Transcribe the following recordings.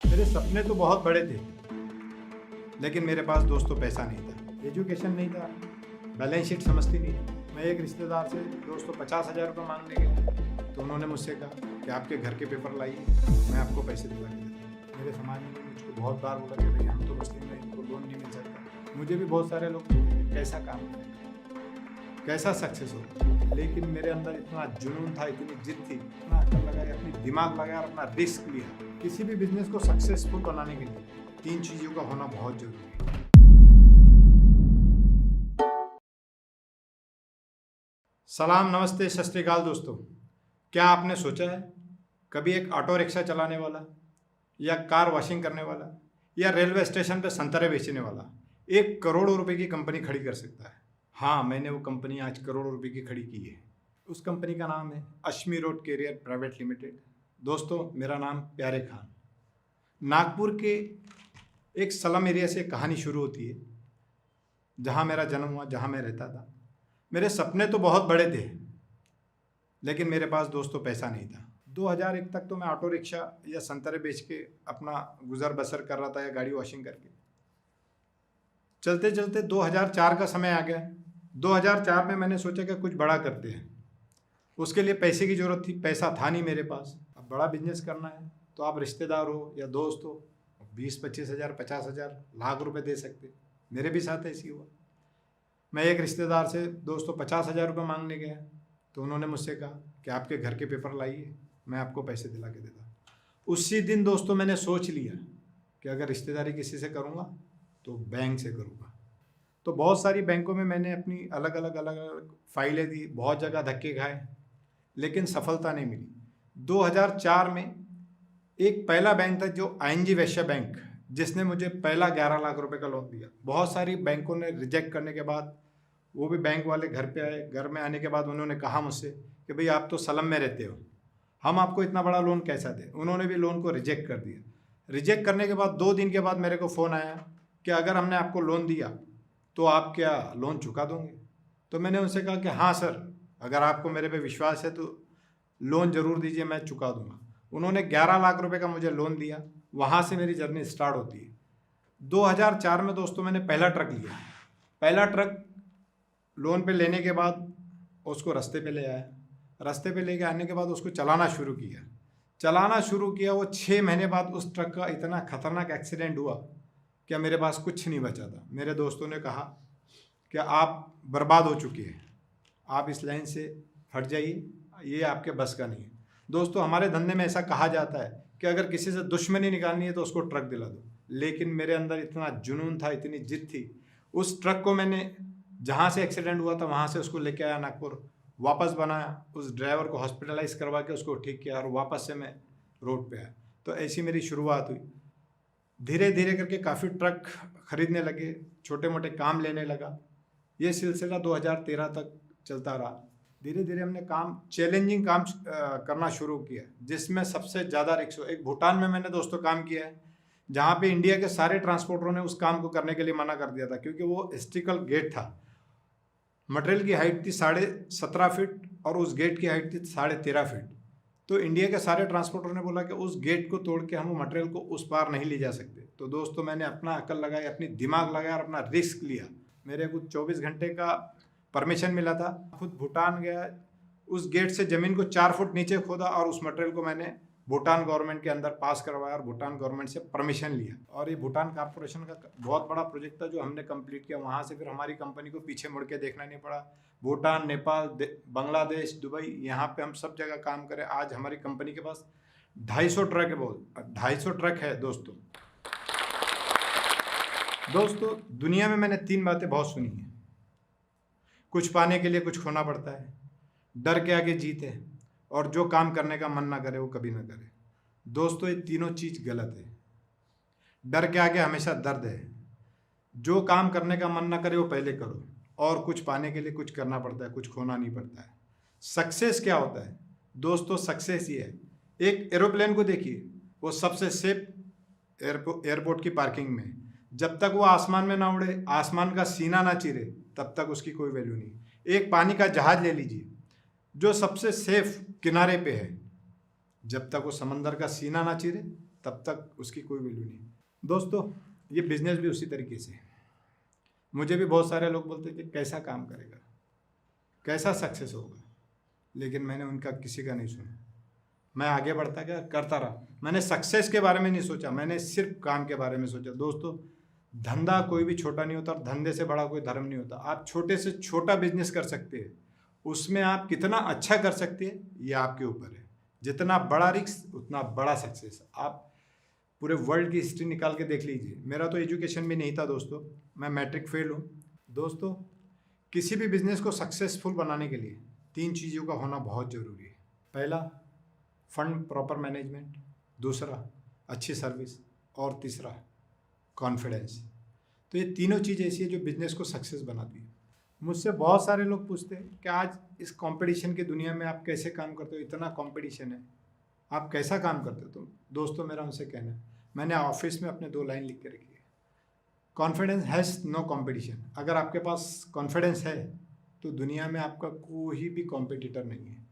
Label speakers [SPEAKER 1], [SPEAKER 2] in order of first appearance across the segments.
[SPEAKER 1] मेरे सपने तो बहुत बड़े थे, लेकिन मेरे पास दोस्तों पैसा नहीं था, एजुकेशन नहीं था, बैलेंस शीट समझती नहीं। मैं एक रिश्तेदार से दोस्तों 50,000 रुपये मांगने गया, तो उन्होंने मुझसे कहा कि आपके घर के पेपर लाइए, मैं आपको पैसे दिला के देता हूँ। मेरे समाज में मुझको बहुत बार बोला कि भाई हम तो मुस्लिम हैं, इनको लोन नहीं मिल सकता। मुझे भी बहुत सारे लोग कैसा काम करें, कैसा सक्सेस हो, लेकिन मेरे अंदर इतना जुनून था, इतनी जिद थी, इतना अकल लगाई, अपनी दिमाग लगाया और अपना रिस्क लिया। किसी भी बिजनेस को सक्सेसफुल बनाने के लिए 3 चीज़ों का होना बहुत जरूरी है। सलाम, नमस्ते, सत श्री अकाल दोस्तों। क्या आपने सोचा है कभी एक ऑटो रिक्शा चलाने वाला या कार वॉशिंग करने वाला या रेलवे स्टेशन पे संतरे बेचने वाला 1 करोड़ रुपए की कंपनी खड़ी कर सकता है? हाँ, मैंने वो कंपनी आज करोड़ों रुपए की खड़ी की है। उस कंपनी का नाम है Ashmi road carrier private limited. दोस्तों, मेरा नाम प्यारे खान। नागपुर के एक स्लम एरिया से कहानी शुरू होती है, जहाँ मेरा जन्म हुआ, जहाँ मैं रहता था। मेरे सपने तो बहुत बड़े थे, लेकिन मेरे पास दोस्तों पैसा नहीं था। 2001 तक तो मैं ऑटो रिक्शा या संतरे बेच के अपना गुजर बसर कर रहा था, या गाड़ी वॉशिंग करके। चलते चलते 2004 का समय आ गया। 2004 में मैंने सोचा कि कुछ बड़ा करते हैं। उसके लिए पैसे की ज़रूरत थी, पैसा था नहीं मेरे पास। अब बड़ा बिजनेस करना है तो आप रिश्तेदार हो या दोस्त हो, 20-25 हज़ार, 50,000, लाख रुपए दे सकते। मेरे भी साथ ऐसी हुआ। मैं एक रिश्तेदार से दोस्तों 50,000 रुपये मांगने गया, तो उन्होंने मुझसे कहा कि आपके घर के पेपर लाइए, मैं आपको पैसे दिला के देता। उसी दिन दोस्तों मैंने सोच लिया कि अगर रिश्तेदारी किसी से करूँगा तो बैंक से करूँगा। तो बहुत सारी बैंकों में मैंने अपनी अलग अलग फाइलें दी, बहुत जगह धक्के खाए, लेकिन सफलता नहीं मिली। 2004 में एक पहला बैंक था जो ING वैश्य बैंक, जिसने मुझे पहला 11 लाख रुपए का लोन दिया। बहुत सारी बैंकों ने रिजेक्ट करने के बाद वो भी बैंक वाले घर पे आए। घर में आने के बाद उन्होंने कहा मुझसे कि भाई आप तो स्लम में रहते हो, हम आपको इतना बड़ा लोन कैसा दें। उन्होंने भी लोन को रिजेक्ट कर दिया। रिजेक्ट करने के बाद 2 दिन के बाद मेरे को फ़ोन आया कि अगर हमने आपको लोन दिया तो आप क्या लोन चुका दोगे? तो मैंने उनसे कहा कि हाँ सर, अगर आपको मेरे पे विश्वास है तो लोन ज़रूर दीजिए, मैं चुका दूंगा। उन्होंने 11 लाख रुपए का मुझे लोन दिया। वहाँ से मेरी जर्नी स्टार्ट होती है। 2004 में दोस्तों मैंने पहला ट्रक लिया। पहला ट्रक लोन पे लेने के बाद उसको रास्ते पे ले आया। रास्ते पे लेके आने के बाद उसको चलाना शुरू किया। वो 6 महीने बाद उस ट्रक का इतना खतरनाक एक्सीडेंट हुआ कि मेरे पास कुछ नहीं बचा था। मेरे दोस्तों ने कहा कि आप बर्बाद हो चुके हैं, आप इस लाइन से हट जाइए, ये आपके बस का नहीं है। दोस्तों, हमारे धंधे में ऐसा कहा जाता है कि अगर किसी से दुश्मनी निकालनी है तो उसको ट्रक दिला दो, लेकिन मेरे अंदर इतना जुनून था, इतनी जिद थी। उस ट्रक को मैंने जहाँ से एक्सीडेंट हुआ था वहाँ से उसको लेके आया नागपुर, वापस बनाया, उस ड्राइवर को हॉस्पिटलाइज करवा के उसको ठीक किया और वापस से मैं रोड पे आया। तो ऐसी मेरी शुरुआत हुई। धीरे धीरे करके काफ़ी ट्रक खरीदने लगे, छोटे मोटे काम लेने लगा। ये सिलसिला 2013 तक चलता रहा। धीरे धीरे हमने चैलेंजिंग काम करना शुरू किया, जिसमें सबसे ज़्यादा रिक्स एक भूटान में मैंने दोस्तों काम किया है, जहाँ पे इंडिया के सारे ट्रांसपोर्टरों ने उस काम को करने के लिए मना कर दिया था, क्योंकि वो हिस्ट्रिकल गेट था। मटेरियल की हाइट थी 17.5 फीट और उस गेट की हाइट थी 13.5 फीट। तो इंडिया के सारे ट्रांसपोर्टरों ने बोला कि उस गेट को तोड़ के हम वो मटेरियल को उस पार नहीं ले जा सकते। तो दोस्तों, मैंने अपना अकल लगाई, अपनी दिमाग लगाया और अपना रिस्क लिया। मेरे को 24 घंटे का परमिशन मिला था। खुद भूटान गया, उस गेट से ज़मीन को 4 फुट नीचे खोदा और उस मटेरियल को मैंने भूटान गवर्नमेंट के अंदर पास करवाया और भूटान गवर्नमेंट से परमिशन लिया। और ये भूटान कॉर्पोरेशन का बहुत बड़ा प्रोजेक्ट था जो हमने कंप्लीट किया। वहाँ से फिर हमारी कंपनी को पीछे मुड़ के देखना नहीं पड़ा। भूटान, नेपाल, बांग्लादेश, दुबई, यहाँ पे हम सब जगह काम करें। आज हमारी कंपनी के पास 250 ट्रक है। 250 ट्रक है दोस्तों। दुनिया में मैंने 3 बातें बहुत सुनी हैं। कुछ पाने के लिए कुछ खोना पड़ता है, डर के आगे जीत है, और जो काम करने का मन ना करे वो कभी ना करे। दोस्तों, ये तीनों चीज़ गलत है। डर के आगे हमेशा दर्द है। जो काम करने का मन ना करे वो पहले करो, और कुछ पाने के लिए कुछ करना पड़ता है, कुछ खोना नहीं पड़ता है। सक्सेस क्या होता है दोस्तों? सक्सेस ये है, एक एरोप्लेन को देखिए, वो सबसे सेफ एयरपोर्ट की पार्किंग में, जब तक वो आसमान में ना उड़े, आसमान का सीना ना चीरे, तब तक उसकी कोई वैल्यू नहीं। एक पानी का जहाज ले लीजिए, जो सबसे सेफ किनारे पे है, जब तक वो समंदर का सीना ना चीरे तब तक उसकी कोई वैल्यू नहीं। दोस्तों, ये बिजनेस भी उसी तरीके से है। मुझे भी बहुत सारे लोग बोलते कि कैसा काम करेगा, कैसा सक्सेस होगा, लेकिन मैंने उनका किसी का नहीं सुना। मैं आगे बढ़ता गया, करता रहा। मैंने सक्सेस के बारे में नहीं सोचा, मैंने सिर्फ काम के बारे में सोचा। दोस्तों, धंधा कोई भी छोटा नहीं होता और धंधे से बड़ा कोई धर्म नहीं होता। आप छोटे से छोटा बिजनेस कर सकते हैं, उसमें आप कितना अच्छा कर सकते हैं ये आपके ऊपर है। जितना बड़ा रिस्क उतना बड़ा सक्सेस। आप पूरे वर्ल्ड की हिस्ट्री निकाल के देख लीजिए। मेरा तो एजुकेशन भी नहीं था दोस्तों, मैं मैट्रिक फेल हूँ। दोस्तों, किसी भी बिजनेस को सक्सेसफुल बनाने के लिए 3 चीज़ों का होना बहुत ज़रूरी है। पहला, फंड प्रॉपर मैनेजमेंट। दूसरा, अच्छी सर्विस। और तीसरा, कॉन्फिडेंस। तो ये तीनों चीज़ ऐसी है जो बिजनेस को सक्सेस बनाती है। मुझसे बहुत सारे लोग पूछते हैं कि आज इस कंपटीशन की दुनिया में आप कैसे काम करते हो, इतना कंपटीशन है, आप कैसा काम करते हो? तो दोस्तों, मेरा उनसे कहना है, मैंने ऑफिस में अपने 2 लाइन लिख के रखी है, कॉन्फिडेंस हैज़ नो कंपटीशन। अगर आपके पास कॉन्फिडेंस है तो दुनिया में आपका कोई भी कॉम्पिटिटर नहीं है।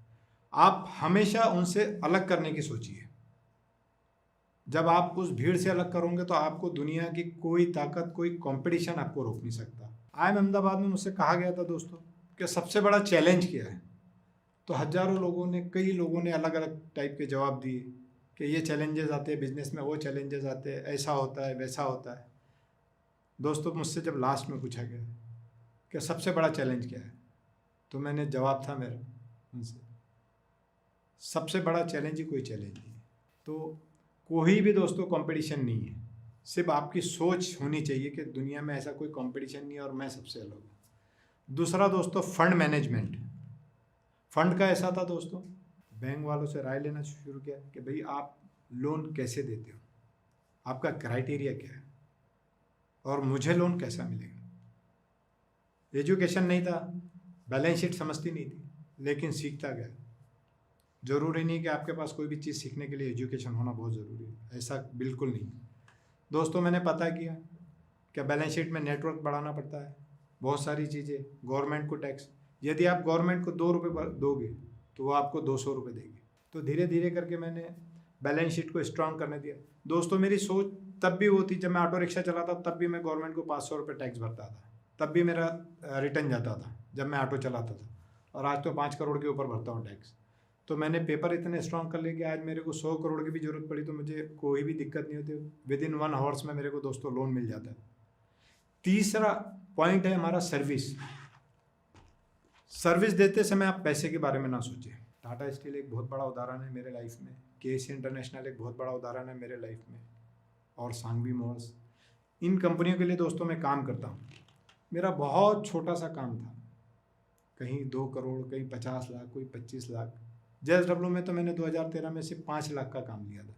[SPEAKER 1] आप हमेशा उनसे अलग करने की सोचिए। जब आप उस भीड़ से अलग करोगे तो आपको दुनिया की कोई ताकत, कोई कंपटीशन आपको रोक नहीं सकता। IIM अहमदाबाद में मुझसे कहा गया था दोस्तों कि सबसे बड़ा चैलेंज क्या है? तो हज़ारों लोगों ने, कई लोगों ने अलग अलग टाइप के जवाब दिए कि ये चैलेंजेस आते हैं बिजनेस में, वो चैलेंजेस आते हैं, ऐसा होता है, वैसा होता है। दोस्तों, मुझसे जब लास्ट में पूछा गया कि सबसे बड़ा चैलेंज क्या है, तो मैंने जवाब था मेरा उनसे, सबसे बड़ा चैलेंज ही कोई चैलेंज नहीं है। तो कोई भी दोस्तों कंपटीशन नहीं है, सिर्फ आपकी सोच होनी चाहिए कि दुनिया में ऐसा कोई कंपटीशन नहीं है और मैं सबसे अलग हूँ। दूसरा दोस्तों, फंड मैनेजमेंट। फंड का ऐसा था दोस्तों, बैंक वालों से राय लेना शुरू किया कि भाई आप लोन कैसे देते हो, आपका क्राइटेरिया क्या है और मुझे लोन कैसा मिलेगा। एजुकेशन नहीं था, बैलेंस शीट समझती नहीं थी, लेकिन सीखता गया। ज़रूरी नहीं कि आपके पास कोई भी चीज़ सीखने के लिए एजुकेशन होना बहुत ज़रूरी है, ऐसा बिल्कुल नहीं। दोस्तों, मैंने पता किया कि बैलेंस शीट में नेटवर्क बढ़ाना पड़ता है, बहुत सारी चीज़ें, गवर्नमेंट को टैक्स। यदि आप गवर्नमेंट को 2 रुपये दोगे तो वो आपको 200 रुपये देगी। तो धीरे धीरे करके मैंने बैलेंस शीट को स्ट्रांग करने दिया। दोस्तों, मेरी सोच तब भी वो थी, जब मैं ऑटो रिक्शा चलाता तब भी मैं गवर्नमेंट को 500 रुपये टैक्स भरता था, तब भी मेरा रिटर्न जाता था जब मैं ऑटो चलाता था। और आज तो 5 करोड़ के ऊपर भरता हूँ टैक्स। तो मैंने पेपर इतने स्ट्रांग कर लिए कि आज मेरे को 100 करोड़ की भी जरूरत पड़ी तो मुझे कोई भी दिक्कत नहीं होती, विदिन 1 आवर्स में मेरे को दोस्तों लोन मिल जाता है। तीसरा पॉइंट है हमारा सर्विस। सर्विस देते समय आप पैसे के बारे में ना सोचें। टाटा स्टील एक बहुत बड़ा उदाहरण है मेरे लाइफ में, KC इंटरनेशनल एक बहुत बड़ा उदाहरण है मेरे लाइफ में, और सांघवी मोल्स। इन कंपनियों के लिए दोस्तों मैं काम करता हूँ। मेरा बहुत छोटा सा काम था, कहीं 2 करोड़, कहीं 50 लाख, कोई 25 लाख। JSW में तो मैंने 2013 में सिर्फ 5 लाख का काम लिया था।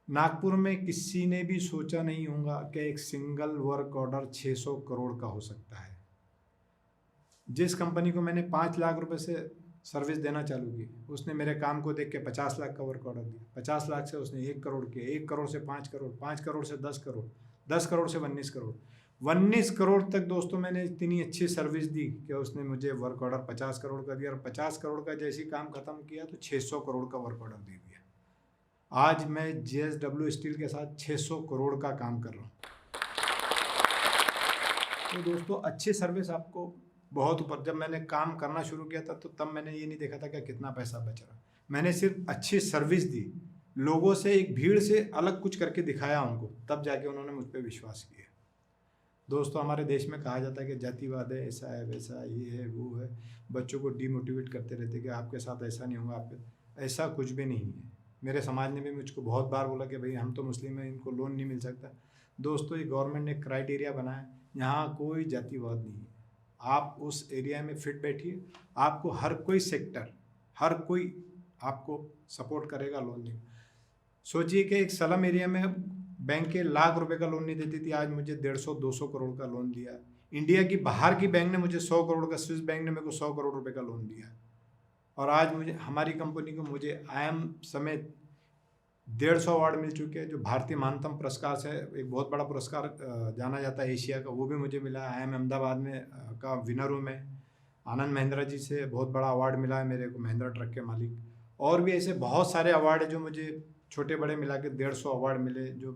[SPEAKER 1] नागपुर में किसी ने भी सोचा नहीं होगा कि एक सिंगल वर्क ऑर्डर 600 करोड़ का हो सकता है। जिस कंपनी को मैंने 5 लाख रुपए से सर्विस देना चालू की, उसने मेरे काम को देख के 50 लाख का वर्क ऑर्डर दिया। 50 लाख से उसने 1 करोड़ किया, 1 करोड़ से 5 करोड़, 5 करोड़ से 10 करोड़, 10 करोड़ से 19 करोड़, 19 करोड़ तक दोस्तों मैंने इतनी अच्छी सर्विस दी कि उसने मुझे वर्क ऑर्डर 50 करोड़ का दिया। और 50 करोड़ का जैसे ही काम खत्म किया तो 600 करोड़ का वर्क ऑर्डर दे दिया। आज मैं JSW स्टील के साथ 600 करोड़ का काम कर रहा हूँ। तो दोस्तों, अच्छी सर्विस आपको बहुत ऊपर। जब मैंने काम करना शुरू किया था तो तब मैंने ये नहीं देखा था कि कितना पैसा बच रहा। मैंने सिर्फ अच्छी सर्विस दी, लोगों से, एक भीड़ से अलग कुछ करके दिखाया उनको, तब जाके उन्होंने मुझ पर विश्वास किया। दोस्तों, हमारे देश में कहा जाता है कि जातिवाद है, ऐसा है, वैसा है, ये है, वो है। बच्चों को डीमोटिवेट करते रहते कि आपके साथ ऐसा नहीं होगा, आपके। ऐसा कुछ भी नहीं है। मेरे समाज ने भी मुझको बहुत बार बोला कि भाई हम तो मुस्लिम हैं, इनको लोन नहीं मिल सकता। दोस्तों, ये गवर्नमेंट ने क्राइटेरिया बनाया, यहाँ कोई जातिवाद नहीं है। आप उस एरिया में फिट बैठिए, आपको हर कोई सेक्टर, हर कोई आपको सपोर्ट करेगा लोन देगा। सोचिए कि एक स्लम एरिया में बैंक के लाख रुपए का लोन नहीं देती थी, आज मुझे 150-200 करोड़ का लोन दिया। इंडिया की बाहर की बैंक ने मुझे 100 करोड़ का, स्विस बैंक ने मेरे को 100 करोड़ रुपए का लोन दिया। और आज मुझे, हमारी कंपनी को, मुझे IIM समेत 150 अवार्ड मिल चुके हैं, जो भारतीय महानतम पुरस्कार से एक बहुत बड़ा पुरस्कार जाना जाता है एशिया का, वो भी मुझे मिला। IIM अहमदाबाद में का विनर हूँ मैं। आनंद महिंद्रा जी से बहुत बड़ा अवार्ड मिला है मेरे को, महिंद्रा ट्रक के मालिक। और भी ऐसे बहुत सारे अवार्ड है जो मुझे छोटे बड़े मिला के 150 अवार्ड मिले, जो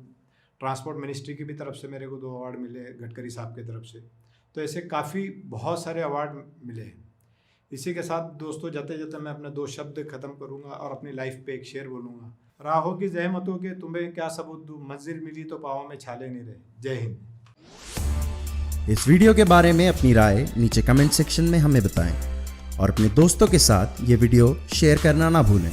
[SPEAKER 1] ट्रांसपोर्ट मिनिस्ट्री की भी तरफ से मेरे को 2 अवार्ड मिले, गडकरी साहब की तरफ से। तो ऐसे काफ़ी बहुत सारे अवार्ड मिले हैं। इसी के साथ दोस्तों जाते जाते मैं अपने 2 शब्द ख़त्म करूँगा और अपनी लाइफ पे एक शेर बोलूँगा। राहों की जहमतों के तुम्हें क्या सबूत दूँ, मंजिल मिली तो पाँव में छाले नहीं रहे। जय हिंद।
[SPEAKER 2] इस वीडियो के बारे में अपनी राय नीचे कमेंट सेक्शन में हमें बताएं और अपने दोस्तों के साथ ये वीडियो शेयर करना ना भूलें।